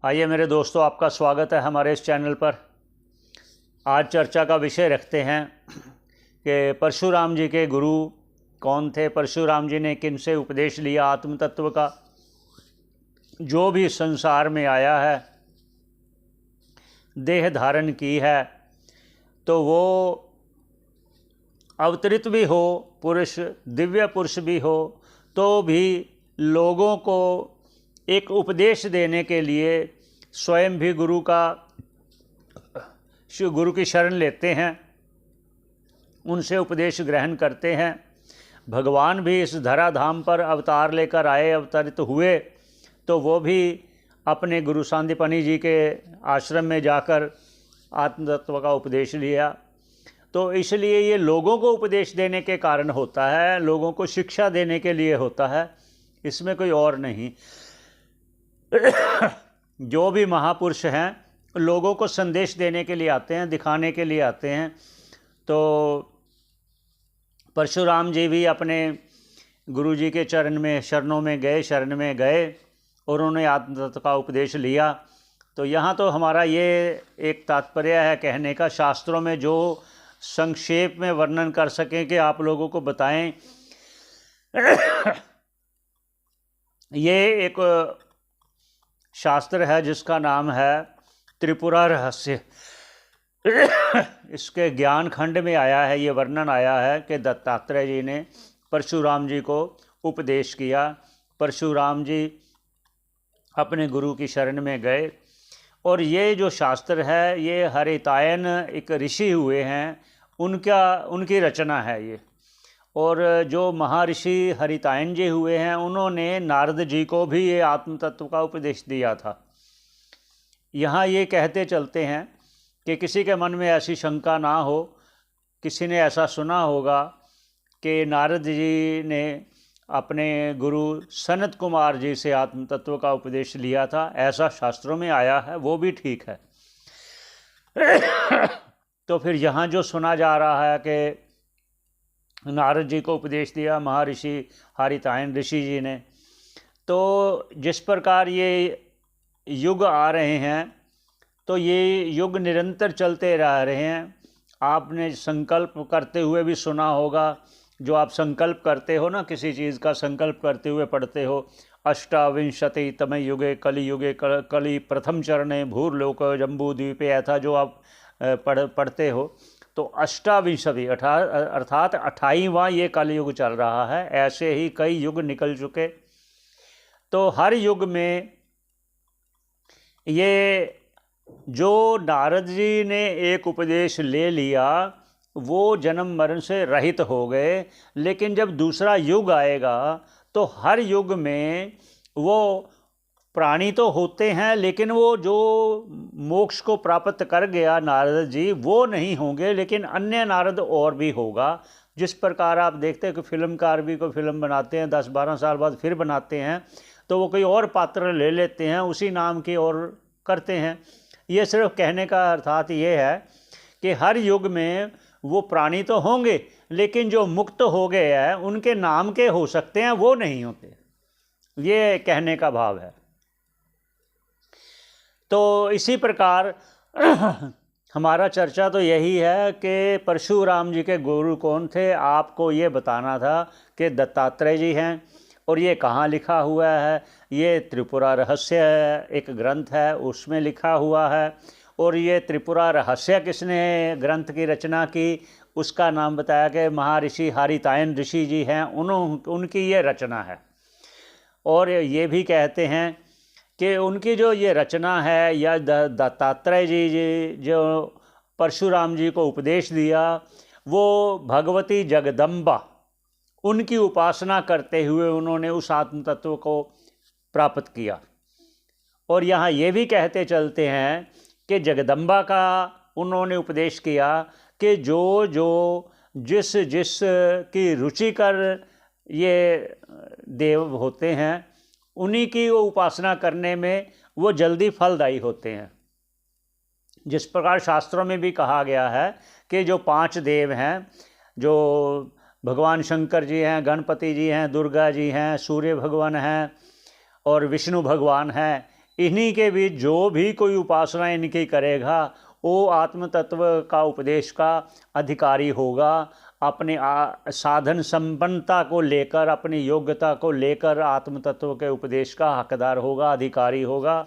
आइए मेरे दोस्तों, आपका स्वागत है हमारे इस चैनल पर। आज चर्चा का विषय रखते हैं कि परशुराम जी के गुरु कौन थे, परशुराम जी ने किन से उपदेश लिया आत्म तत्व का। जो भी संसार में आया है, देह धारण की है, तो वो अवतरित भी हो पुरुष, दिव्य पुरुष भी हो, तो भी लोगों को एक उपदेश देने के लिए स्वयं भी गुरु की शरण लेते हैं, उनसे उपदेश ग्रहण करते हैं। भगवान भी इस धराधाम पर अवतार लेकर आए, अवतरित हुए, तो वो भी अपने गुरु सांदीपनि जी के आश्रम में जाकर आत्मतत्व का उपदेश लिया। तो इसलिए ये लोगों को उपदेश देने के कारण होता है, लोगों को शिक्षा देने के लिए होता है, इसमें कोई और नहीं। जो भी महापुरुष हैं, लोगों को संदेश देने के लिए आते हैं, दिखाने के लिए आते हैं। तो परशुराम जी भी अपने गुरु जी के शरण में गए और उन्होंने आत्मतत्व का उपदेश लिया। तो यहाँ तो हमारा ये एक तात्पर्य है कहने का, शास्त्रों में जो संक्षेप में वर्णन कर सकें कि आप लोगों को बताएं। ये एक शास्त्र है जिसका नाम है त्रिपुरा रहस्य। इसके ज्ञान खंड में आया है, ये वर्णन आया है कि दत्तात्रेय जी ने परशुराम जी को उपदेश किया। परशुराम जी अपने गुरु की शरण में गए और ये जो शास्त्र है ये हरितायन एक ऋषि हुए हैं, उनकी रचना है ये। और जो महर्षि हरितायन जी हुए हैं, उन्होंने नारद जी को भी ये आत्म तत्व का उपदेश दिया था। यहाँ ये कहते चलते हैं कि किसी के मन में ऐसी शंका ना हो, किसी ने ऐसा सुना होगा कि नारद जी ने अपने गुरु सनत कुमार जी से आत्म तत्व का उपदेश लिया था, ऐसा शास्त्रों में आया है, वो भी ठीक है। तो फिर यहाँ जो सुना जा रहा है कि नारद जी को उपदेश दिया महर्षि हरितायन ऋषि जी ने, तो जिस प्रकार ये युग आ रहे हैं, तो ये युग निरंतर चलते रह रहे हैं। आपने संकल्प करते हुए भी सुना होगा, जो आप संकल्प करते हो ना, किसी चीज़ का संकल्प करते हुए पढ़ते हो, अष्टाविंशति तमे युगे कलि युगे कलि प्रथम चरणे भूर्लोक जम्बूद्वीपे, ऐसा जो आप पढ़ते हो, तो अष्टाविंशति अर्थात 28वां ये कलयुग चल रहा है। ऐसे ही कई युग निकल चुके। तो हर युग में ये जो नारद जी ने एक उपदेश ले लिया, वो जन्म मरण से रहित हो गए। लेकिन जब दूसरा युग आएगा तो हर युग में वो प्राणी तो होते हैं, लेकिन वो जो मोक्ष को प्राप्त कर गया नारद जी, वो नहीं होंगे, लेकिन अन्य नारद और भी होगा। जिस प्रकार आप देखते हैं कि फिल्मकार भी कोई फिल्म बनाते हैं, 10-12 साल बाद फिर बनाते हैं, तो वो कोई और पात्र ले लेते हैं, उसी नाम की और करते हैं। ये सिर्फ कहने का अर्थात ये है कि हर युग में वो प्राणी तो होंगे, लेकिन जो मुक्त हो गए हैं उनके नाम के हो सकते हैं, वो नहीं होते। ये कहने का भाव है। तो इसी प्रकार हमारा चर्चा तो यही है कि परशुराम जी के गुरु कौन थे। आपको ये बताना था कि दत्तात्रेय जी हैं। और ये कहाँ लिखा हुआ है? ये त्रिपुरा रहस्य एक ग्रंथ है, उसमें लिखा हुआ है। और ये त्रिपुरा रहस्य किसने ग्रंथ की रचना की, उसका नाम बताया कि महर्षि हरितायन ऋषि जी हैं, उनकी ये रचना है। और ये भी कहते हैं कि उनकी जो ये रचना है, या दत्तात्रेय जी जो परशुराम जी को उपदेश दिया, वो भगवती जगदम्बा, उनकी उपासना करते हुए उन्होंने उस आत्म तत्व को प्राप्त किया। और यहाँ ये भी कहते चलते हैं कि जगदम्बा का उन्होंने उपदेश किया कि जो जिस की रुचिकर ये देव होते हैं, उन्हीं की वो उपासना करने में वो जल्दी फलदायी होते हैं। जिस प्रकार शास्त्रों में भी कहा गया है कि जो 5 देव हैं, जो भगवान शंकर जी हैं, गणपति जी हैं, दुर्गा जी हैं, सूर्य भगवान हैं और विष्णु भगवान हैं, इन्हीं के बीच जो भी कोई उपासना इनकी करेगा वो आत्म तत्व का उपदेश का अधिकारी होगा। अपने साधन संपन्नता को लेकर, अपनी योग्यता को लेकर आत्म तत्व के उपदेश का हकदार होगा, अधिकारी होगा।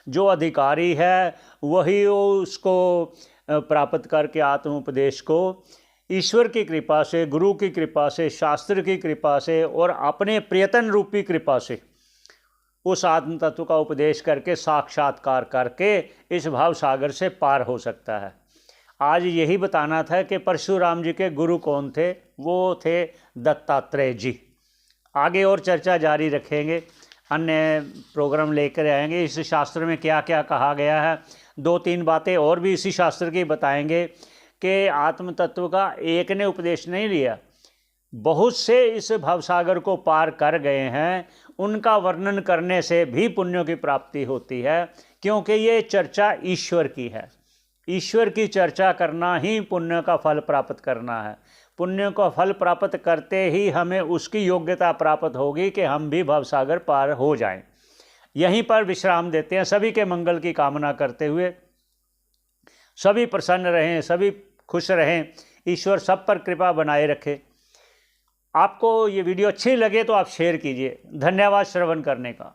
जो अधिकारी है वही उसको प्राप्त करके आत्म उपदेश को ईश्वर की कृपा से, गुरु की कृपा से, शास्त्र की कृपा से और अपने प्रयत्न रूपी कृपा से उस आत्म तत्व का उपदेश करके साक्षात्कार करके इस भाव सागर से पार हो सकता है। आज यही बताना था कि परशुराम जी के गुरु कौन थे। वो थे दत्तात्रेय जी। आगे और चर्चा जारी रखेंगे, अन्य प्रोग्राम लेकर आएंगे। इस शास्त्र में क्या क्या कहा गया है, 2-3 बातें और भी इसी शास्त्र की बताएंगे कि आत्म तत्व का एक ने उपदेश नहीं लिया, बहुत से इस भवसागर को पार कर गए हैं। उनका वर्णन करने से भी पुण्यों की प्राप्ति होती है, क्योंकि ये चर्चा ईश्वर की है। ईश्वर की चर्चा करना ही पुण्य का फल प्राप्त करना है। पुण्य का फल प्राप्त करते ही हमें उसकी योग्यता प्राप्त होगी कि हम भी भवसागर पार हो जाएं। यहीं पर विश्राम देते हैं, सभी के मंगल की कामना करते हुए। सभी प्रसन्न रहें, सभी खुश रहें, ईश्वर सब पर कृपा बनाए रखे। आपको ये वीडियो अच्छी लगे तो आप शेयर कीजिए। धन्यवाद श्रवण करने का।